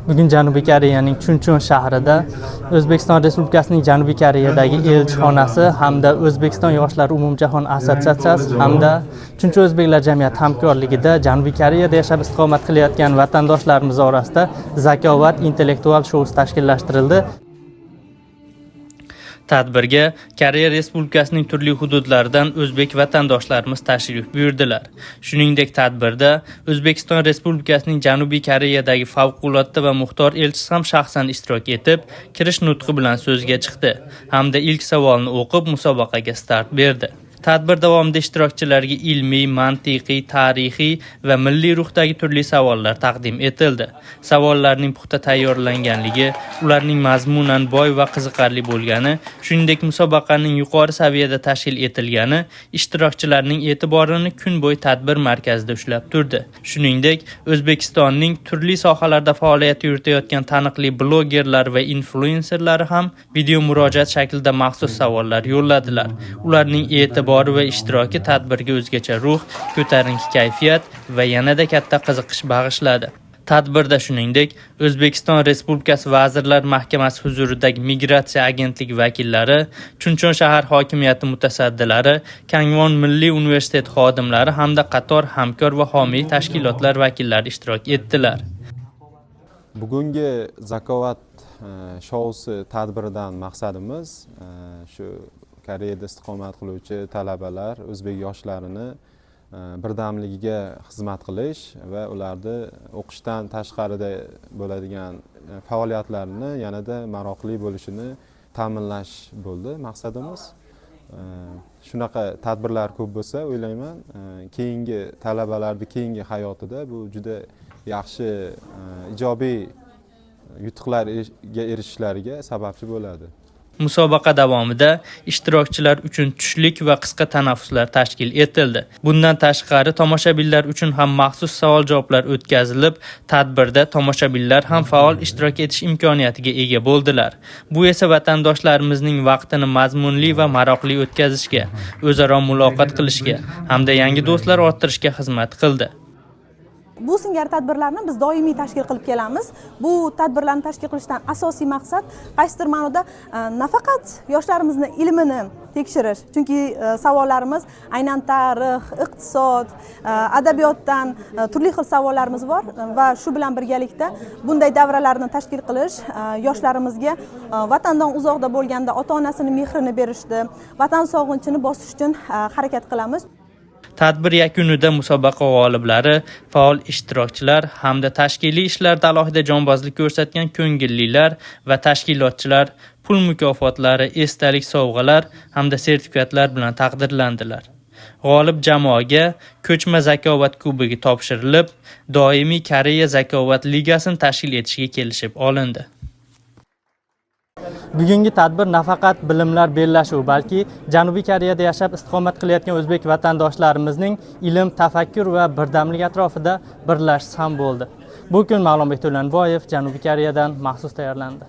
Bugun Janubiy Koreyaning Chunchon shahrida O'zbekiston Respublikasining Janubiy Koreyadagi elchixonasi hamda O'zbekiston Yoshlar umumjahon assotsiatsiyasi hamda Chunchon o'zbeklar jamiyati hamkorligida Janubiy Koreyada yashab istiqomat qilayotgan vatandoshlarimiz orasida zakovat intellektual shousi tashkillashtirildi. Tadbirga Koreya Respublikasining turli hududlaridan o'zbek vatandoshlarimiz tashrif buyurdilar. Shuningdek, tadbirda O'zbekiston Respublikasining Janubiy Koreyadagi favqulodda va muxtor elchisi ham shaxsan ishtirok etib, kirish nutqi bilan so'zga chiqdi hamda ilk savolni o'qib musobaqaga start berdi. Tadbir davomida ishtirokchilarga ilmiy, mantiqiy, tarixiy va milliy ruhdagi turli savollar taqdim etildi. Savollarning puxta tayyorlanganligi, ularning mazmunan boy va qiziqarli bo'lgani, shuningdek musobaqaning yuqori saviyada tashkil etilgani ishtirokchilarning e'tiborini kun bo'yi tadbir markazida ushlab turdi. Shuningdek, O'zbekistonning turli sohalarda faoliyat yuritayotgan taniqli blogerlar va influenserlar ham video murojaat shaklida maxsus savollar yo'lladilar. Ularning e'tibori va ishtiroki tadbirga o'zgacha ruh, ko'tarinki kayfiyat va yanada katta qiziqish bag'ishladi. Tadbirda shuningdek, O'zbekiston Respublikasi Vazirlar Mahkamasi huzuridagi Migratsiya agentligi vakillari, Chunchon shahar hokimiyati mutasaddilari, Kangwon Milliy universiteti xodimlari hamda qator hamkor va homiy tashkilotlar vakillari ishtirok etdilar. Bugungi zakovat shousi tadbiridan maqsadimiz shu Koreyada istiqomat qiluvchi talabalar, o'zbek yoshlarini birdamligiga xizmat qilish va ularni o'qishdan tashqarida bo'ladigan faoliyatlarini yanada maroqli bo'lishini ta'minlash bo'ldi maqsadimiz. Shunaqa tadbirlar ko'p bo'lsa, o'ylayman, keyingi talabalarning keyingi hayotida bu juda yaxshi ijobiy yutuqlarga erishishlariga sababchi bo'ladi. Musobaqa davomida ishtirokchilar uchun tushlik va qisqa tanaffuslar tashkil etildi. Bundan tashqari tomoshabinlar uchun ham maxsus savol-javoblar o'tkazilib, tadbirda tomoshabinlar ham faol ishtirok etish imkoniyatiga ega bo'ldilar. Bu esa vatandoshlarimizning vaqtini mazmunli va maroqli o'tkazishga, o'zaro muloqot qilishga hamda yangi do'stlar orttirishga xizmat qildi. Bu singari tadbirlarni biz doimiy tashkil qilib kelamiz. Bu tadbirlarni tashkil qilishdan asosiy maqsad qaysidir ma'noda nafaqat yoshlarimizni ilmini tekshirish, chunki savollarimiz aynan tarix, iqtisod, adabiyotdan turli xil savollarimiz bor va shu bilan birgalikda bunday davralarni tashkil qilish yoshlarimizga vatandan uzoqda bo'lganda ota-onasini mehrini berishdi, vatan sog'inchini bosish uchun harakat qilamiz. Tadbir yakunida musobaqa g'oliblari, faol ishtirokchilar hamda tashkiliy ishlarda alohida jonbozlik ko'rsatgan ko'ngillilar va tashkilotchilar pul mukofotlari, esdalik sovg'alar hamda sertifikatlar bilan taqdirlandilar. G'olib jamoaga ko'chma zakovat kubogi topshirilib, doimiy Koreya zakovat ligasini tashkil etishga kelishib olindi. Bugungi tadbir nafaqat bilimlar bellashuvi, balki Janubiy Koreyada yashab istiqomat qilayotgan o'zbek vatandoshlarimizning ilm, tafakkur va birdamlik atrofida birlashish ham bo'ldi. Bu kun Ma'lumbek To'lanboyev Janubiy Koreyadan maxsus tayyorlandi.